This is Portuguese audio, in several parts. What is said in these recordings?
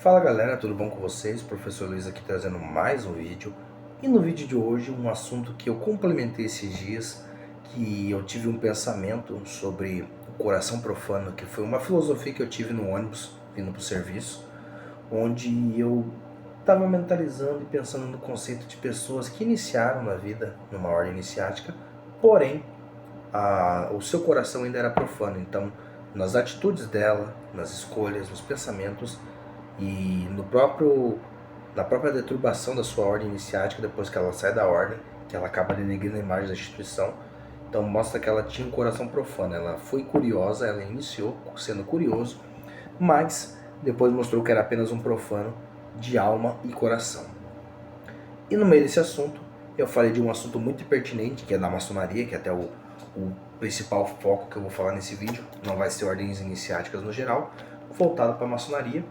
Fala galera, tudo bom com vocês? Professor Luiz aqui trazendo mais um vídeo. E no vídeo de hoje um assunto que eu complementei esses dias, que eu tive um pensamento sobre o coração profano, que foi uma filosofia que eu tive no ônibus, vindo para o serviço, onde eu estava mentalizando e pensando no conceito de pessoas que iniciaram na vida numa ordem iniciática, porém o seu coração ainda era profano. Então, nas atitudes dela, nas escolhas, nos pensamentos e na própria deturbação da sua ordem iniciática, depois que ela sai da ordem, que ela acaba denegrindo a imagem da instituição, então mostra que ela tinha um coração profano. Ela foi curiosa, ela iniciou sendo curioso, mas depois mostrou que era apenas um profano de alma e coração. E no meio desse assunto, eu falei de um assunto muito pertinente, que é da maçonaria, que é até o principal foco que eu vou falar nesse vídeo. Não vai ser ordens iniciáticas no geral, voltado para a maçonaria.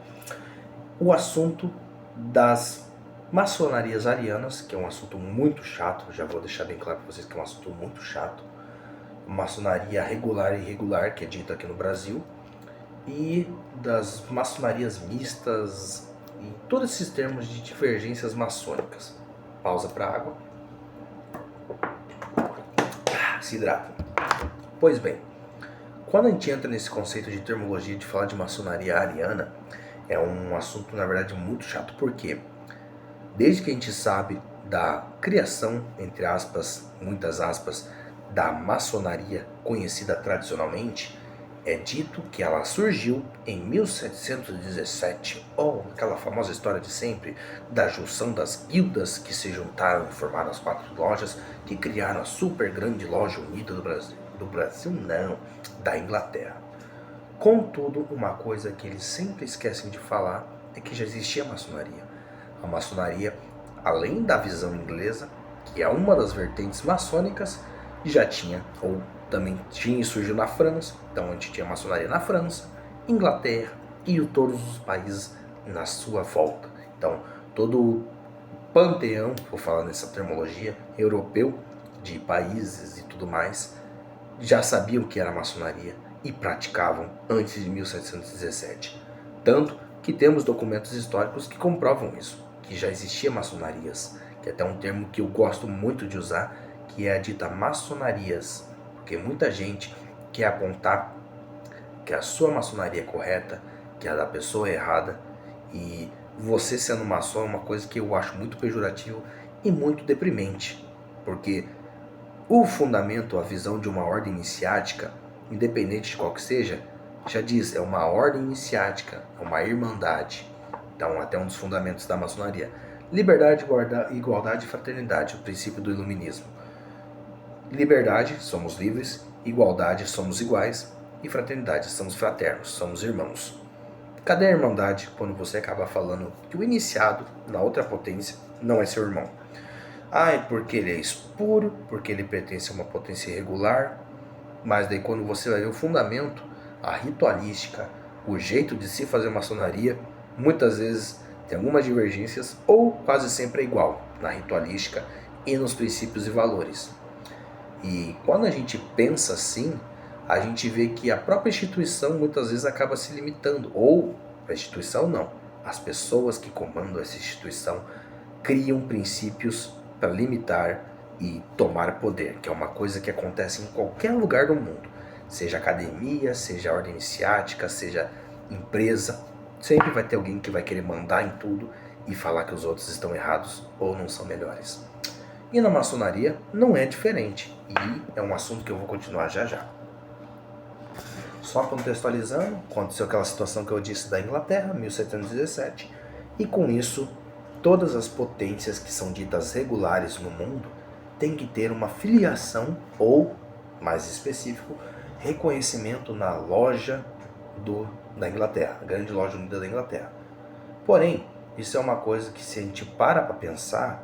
O assunto das maçonarias arianas, que é um assunto muito chato, já vou deixar bem claro para vocês que é um assunto muito chato. Maçonaria regular e irregular, que é dita aqui no Brasil, e das maçonarias mistas e todos esses termos de divergências maçônicas. Pausa para água. Se hidrata. Pois bem, quando a gente entra nesse conceito de termologia de falar de maçonaria ariana, é um assunto, na verdade, muito chato, porque desde que a gente sabe da criação, entre aspas, muitas aspas, da maçonaria conhecida tradicionalmente, é dito que ela surgiu em 1717, ou aquela famosa história de sempre, da junção das guildas que se juntaram e formaram as 4 lojas que criaram a super grande loja unida do Brasil. Do Brasil não, da Inglaterra. Contudo, uma coisa que eles sempre esquecem de falar é que já existia a maçonaria. A maçonaria, além da visão inglesa, que é uma das vertentes maçônicas, já tinha, ou também tinha e surgiu na França. Então a gente tinha maçonaria na França, Inglaterra e todos os países na sua volta. Então todo o panteão, vou falar nessa termologia, europeu, de países e tudo mais, já sabiam que era maçonaria e praticavam antes de 1717. Tanto que temos documentos históricos que comprovam isso, que já existia maçonarias, que é até um termo que eu gosto muito de usar, que é a dita maçonarias, porque muita gente quer apontar que a sua maçonaria é correta, que a da pessoa é errada, e você sendo maçom é uma coisa que eu acho muito pejorativo e muito deprimente, porque o fundamento, a visão de uma ordem iniciática, independente de qual que seja, já diz, é uma ordem iniciática, é uma irmandade. Então, até um dos fundamentos da maçonaria. Liberdade, igualdade e fraternidade, o princípio do iluminismo. Liberdade, somos livres. Igualdade, somos iguais. E fraternidade, somos fraternos, somos irmãos. Cadê a irmandade quando você acaba falando que o iniciado, na outra potência, não é seu irmão? Porque ele é espúrio, porque ele pertence a uma potência irregular. Mas daí quando você vai ver o fundamento, a ritualística, o jeito de se fazer maçonaria, muitas vezes tem algumas divergências ou quase sempre é igual na ritualística e nos princípios e valores. E quando a gente pensa assim, a gente vê que a própria instituição muitas vezes acaba se limitando, ou a instituição não, as pessoas que comandam essa instituição criam princípios para limitar e tomar poder, que é uma coisa que acontece em qualquer lugar do mundo, seja academia, seja ordem iniciática, seja empresa, sempre vai ter alguém que vai querer mandar em tudo e falar que os outros estão errados ou não são melhores. E na maçonaria não é diferente, e é um assunto que eu vou continuar já já. Só contextualizando, aconteceu aquela situação que eu disse da Inglaterra, 1717, e com isso todas as potências que são ditas regulares no mundo têm que ter uma filiação ou, mais específico, reconhecimento na loja da Inglaterra, a grande loja unida da Inglaterra. Porém, isso é uma coisa que, se a gente para pensar,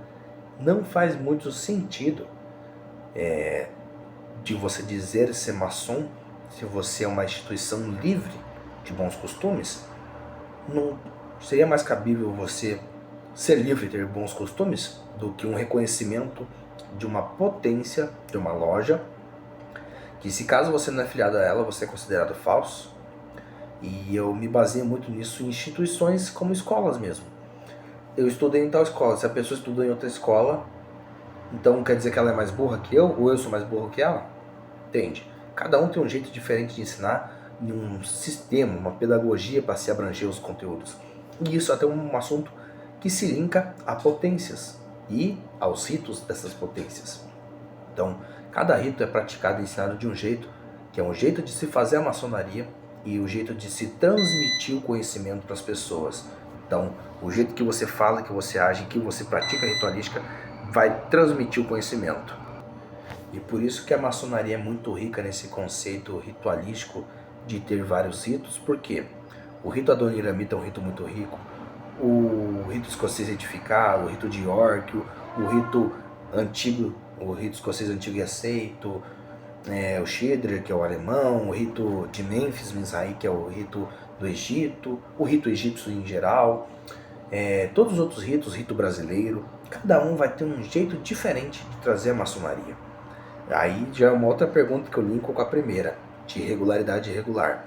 não faz muito sentido de você dizer ser maçom se você é uma instituição livre de bons costumes. Não seria mais cabível você ser livre e ter bons costumes do que um reconhecimento de uma potência, de uma loja, que se caso você não é filiado a ela, você é considerado falso, E eu me baseio muito nisso em instituições como escolas mesmo. Eu estudei em tal escola, se a pessoa estudou em outra escola, então quer dizer que ela é mais burra que eu, ou eu sou mais burro que ela? Entende? Cada um tem um jeito diferente de ensinar, em um sistema, uma pedagogia para se abranger os conteúdos. E isso é até um assunto que se linka a potências e aos ritos dessas potências. Então, cada rito é praticado e ensinado de um jeito, que é um jeito de se fazer a maçonaria e o jeito de se transmitir o conhecimento para as pessoas. Então, o jeito que você fala, que você age, que você pratica a ritualística, vai transmitir o conhecimento. E por isso que a maçonaria é muito rica nesse conceito ritualístico de ter vários ritos, porque o rito adoniramita é um rito muito rico, o rito escocês edificado, o rito de York, o rito antigo, o rito escocês antigo e aceito, o Shedrer, que é o alemão, o rito de Mênfis, Mizrahi, que é o rito do Egito, o rito egípcio em geral, todos os outros ritos, rito brasileiro, cada um vai ter um jeito diferente de trazer a maçonaria. Aí já é uma outra pergunta que eu linko com a primeira, de regularidade irregular.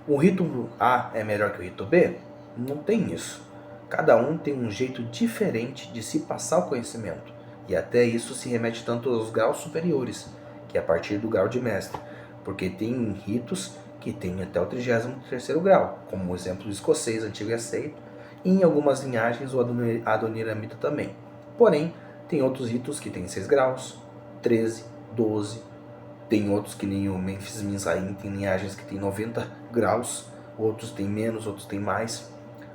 O rito A é melhor que o rito B? Não tem isso. Cada um tem um jeito diferente de se passar o conhecimento. E até isso se remete tanto aos graus superiores, que é a partir do grau de mestre. Porque tem ritos que tem até o 33º grau, como o exemplo do escocês antigo e aceito, e em algumas linhagens o adoniramita também. Porém, tem outros ritos que tem 6 graus, 13, 12, tem outros que nem o Mênfis Mizrahi, tem linhagens que tem 90 graus, outros tem menos, outros tem mais.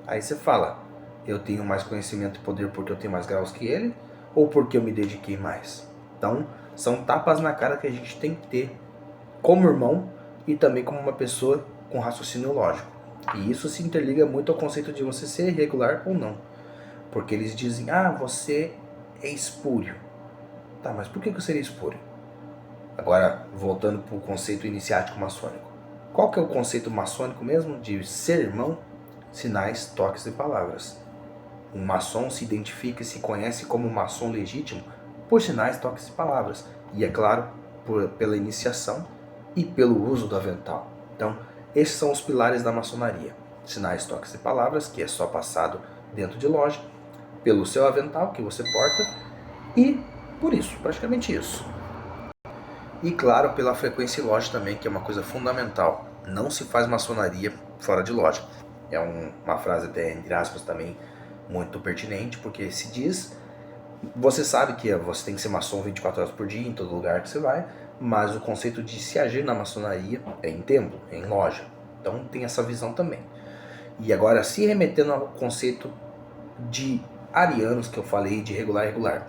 Aí você fala, eu tenho mais conhecimento e poder porque eu tenho mais graus que ele, ou porque eu me dediquei mais? Então, são tapas na cara que a gente tem que ter como irmão e também como uma pessoa com raciocínio lógico. E isso se interliga muito ao conceito de você ser irregular ou não. Porque eles dizem, você é espúrio. Tá, mas por que eu seria espúrio? Agora, voltando para o conceito iniciático maçônico. Qual que é o conceito maçônico mesmo de ser irmão? Sinais, toques e palavras. Um maçom se identifica e se conhece como maçom legítimo por sinais, toques e palavras. E, é claro, pela iniciação e pelo uso do avental. Então, esses são os pilares da maçonaria. Sinais, toques e palavras, que é só passado dentro de loja, pelo seu avental que você porta e por isso, praticamente isso. E claro, pela frequência em loja também, que é uma coisa fundamental. Não se faz maçonaria fora de loja. É uma frase até, entre aspas, também muito pertinente, porque se diz, você sabe que você tem que ser maçom 24 horas por dia, em todo lugar que você vai, mas o conceito de se agir na maçonaria é em templo, é em loja. Então tem essa visão também. E agora, se remetendo ao conceito de arianos que eu falei, de regular e irregular.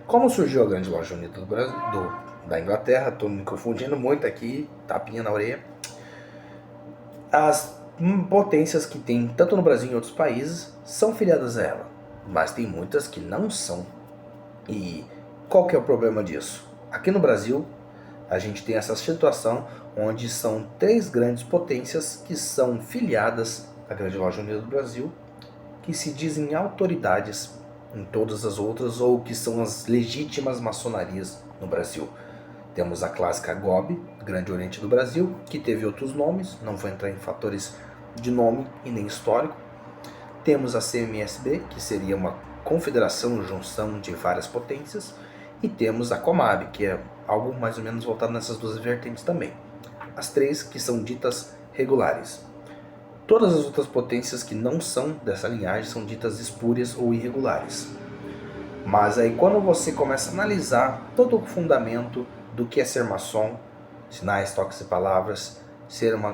Como surgiu a Grande Loja Unida do Brasil, da Inglaterra, estou me confundindo muito aqui, tapinha na orelha. As potências que tem, tanto no Brasil e em outros países, são filiadas a ela, mas tem muitas que não são. E qual que é o problema disso? Aqui no Brasil, a gente tem essa situação onde são 3 grandes potências que são filiadas à Grande Loja Unida do Brasil, que se dizem autoridades em todas as outras, ou que são as legítimas maçonarias no Brasil. Temos a clássica GOB, Grande Oriente do Brasil, que teve outros nomes, não vou entrar em fatores de nome e nem histórico. Temos a CMSB, que seria uma confederação, junção de várias potências. E temos a COMAB, que é algo mais ou menos voltado nessas 2 vertentes também. As 3 que são ditas regulares. Todas as outras potências que não são dessa linhagem são ditas espúrias ou irregulares. Mas aí quando você começa a analisar todo o fundamento do que é ser maçom, sinais, toques e palavras, ter uma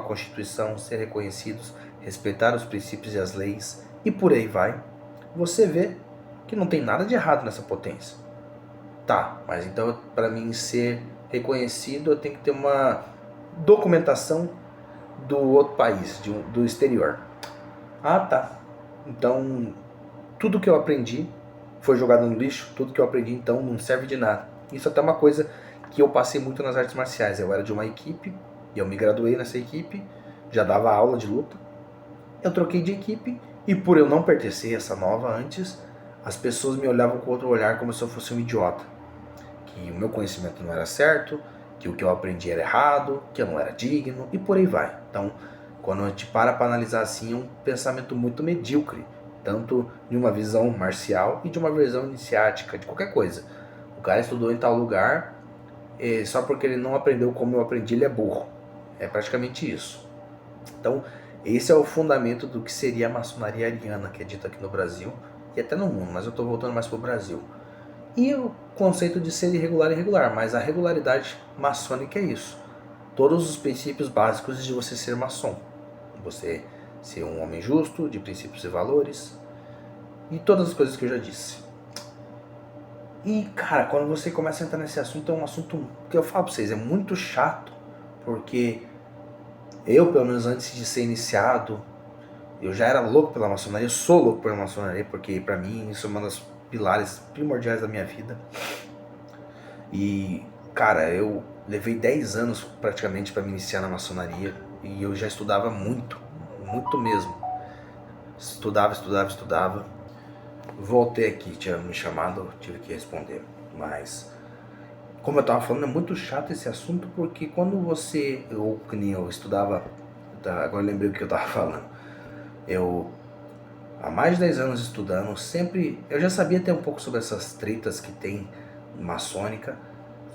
constituição, ser reconhecidos, respeitar os princípios e as leis e por aí vai, você vê que não tem nada de errado nessa potência. Tá, mas então para mim ser reconhecido eu tenho que ter uma documentação do outro país, do exterior. Tá. Então, tudo que eu aprendi foi jogado no lixo, tudo que eu aprendi então não serve de nada. Isso até é uma coisa que eu passei muito nas artes marciais. Eu era de uma equipe, e eu me graduei nessa equipe, já dava aula de luta. Eu troquei de equipe, e por eu não pertencer a essa nova antes, as pessoas me olhavam com outro olhar como se eu fosse um idiota. Que o meu conhecimento não era certo, que o que eu aprendi era errado, que eu não era digno, e por aí vai. Então, Então, quando a gente para analisar assim, é um pensamento muito medíocre, tanto de uma visão marcial e de uma visão iniciática, de qualquer coisa. O cara estudou em tal lugar, e só porque ele não aprendeu como eu aprendi, ele é burro. É praticamente isso. Então, esse é o fundamento do que seria a maçonaria ariana, que é dita aqui no Brasil e até no mundo, mas eu estou voltando mais para o Brasil. E o conceito de ser irregular e regular, mas a regularidade maçônica é isso. Todos os princípios básicos de você ser maçom. Você ser um homem justo, de princípios e valores, e todas as coisas que eu já disse. E, cara, quando você começa a entrar nesse assunto, é um assunto que eu falo pra vocês, é muito chato, porque eu, pelo menos antes de ser iniciado, eu já era louco pela maçonaria, eu sou louco pela maçonaria, porque pra mim isso é uma das pilares primordiais da minha vida. E, cara, eu levei 10 anos praticamente para me iniciar na maçonaria, e eu já estudava muito, muito mesmo. Estudava. Voltei aqui, tinha me chamado, tive que responder. Mas, como eu tava falando, é muito chato esse assunto, porque quando você, ou que nem eu estudava, agora eu lembrei o que eu tava falando. Eu, há mais de 10 anos estudando, sempre, eu já sabia até um pouco sobre essas tretas que tem maçônica,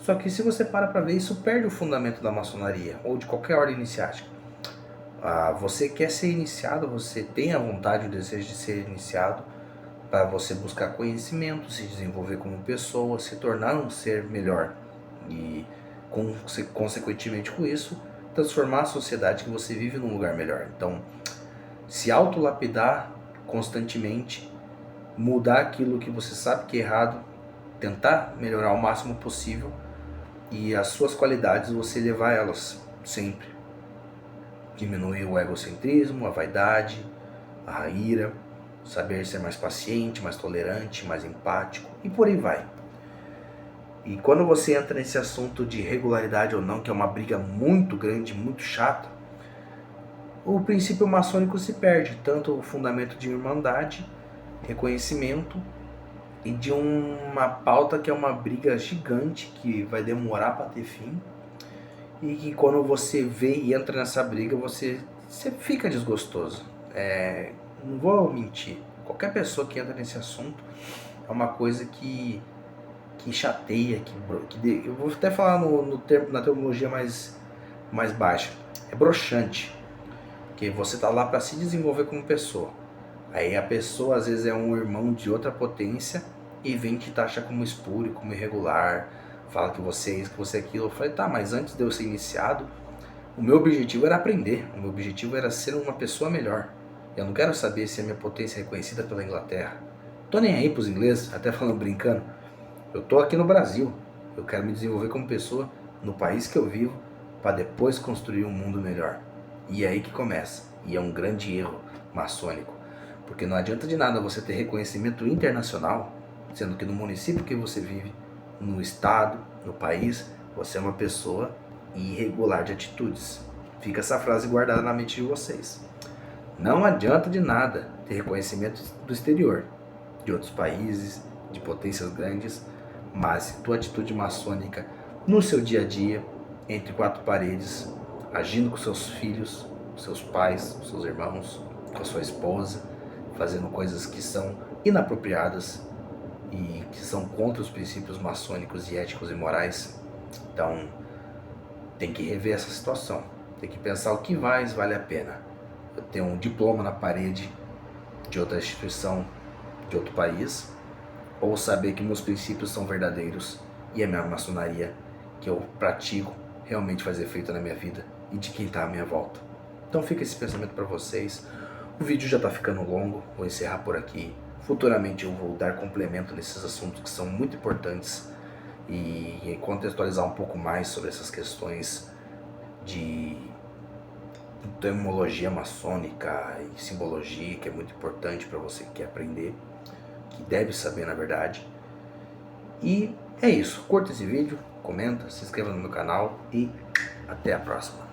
só que se você para ver, isso perde o fundamento da maçonaria, ou de qualquer ordem iniciática. Você quer ser iniciado, você tem a vontade, o desejo de ser iniciado, para você buscar conhecimento, se desenvolver como pessoa, se tornar um ser melhor e, consequentemente com isso, transformar a sociedade que você vive num lugar melhor. Então, se autolapidar constantemente, mudar aquilo que você sabe que é errado, tentar melhorar o máximo possível e as suas qualidades você levar elas sempre. Diminuir o egocentrismo, a vaidade, a ira, saber ser mais paciente, mais tolerante, mais empático e por aí vai. E quando você entra nesse assunto de regularidade ou não, que é uma briga muito grande, muito chata, o princípio maçônico se perde, tanto o fundamento de irmandade, reconhecimento e de uma pauta que é uma briga gigante que vai demorar para ter fim, e que quando você vê e entra nessa briga, você fica desgostoso. Não vou mentir, qualquer pessoa que entra nesse assunto é uma coisa que chateia, eu vou até falar na terminologia mais baixa, é broxante, porque você tá lá para se desenvolver como pessoa, aí a pessoa às vezes é um irmão de outra potência e vem te taxar como espúrio, como irregular, fala que você é isso, que você é aquilo. Eu falei, tá, mas antes de eu ser iniciado, o meu objetivo era aprender, o meu objetivo era ser uma pessoa melhor. Eu não quero saber se a minha potência é reconhecida pela Inglaterra. Tô nem aí pros ingleses, até falando brincando. Eu tô aqui no Brasil. Eu quero me desenvolver como pessoa no país que eu vivo para depois construir um mundo melhor. E é aí que começa. E é um grande erro maçônico. Porque não adianta de nada você ter reconhecimento internacional, sendo que no município que você vive, no estado, no país, você é uma pessoa irregular de atitudes. Fica essa frase guardada na mente de vocês. Não adianta de nada ter reconhecimento do exterior, de outros países, de potências grandes, mas se tua atitude maçônica no seu dia a dia, entre quatro paredes, agindo com seus filhos, seus pais, seus irmãos, com a sua esposa, fazendo coisas que são inapropriadas e que são contra os princípios maçônicos e éticos e morais, então tem que rever essa situação, tem que pensar o que mais vale a pena. Eu tenho um diploma na parede de outra instituição, de outro país, ou saber que meus princípios são verdadeiros e a minha maçonaria que eu pratico realmente faz efeito na minha vida e de quem está à minha volta. Então fica esse pensamento para vocês. O vídeo já está ficando longo, vou encerrar por aqui. Futuramente eu vou dar complemento nesses assuntos que são muito importantes e contextualizar um pouco mais sobre essas questões de terminologia maçônica e simbologia, que é muito importante para você que quer aprender, que deve saber na verdade. E é isso, curta esse vídeo, comenta, se inscreva no meu canal e até a próxima.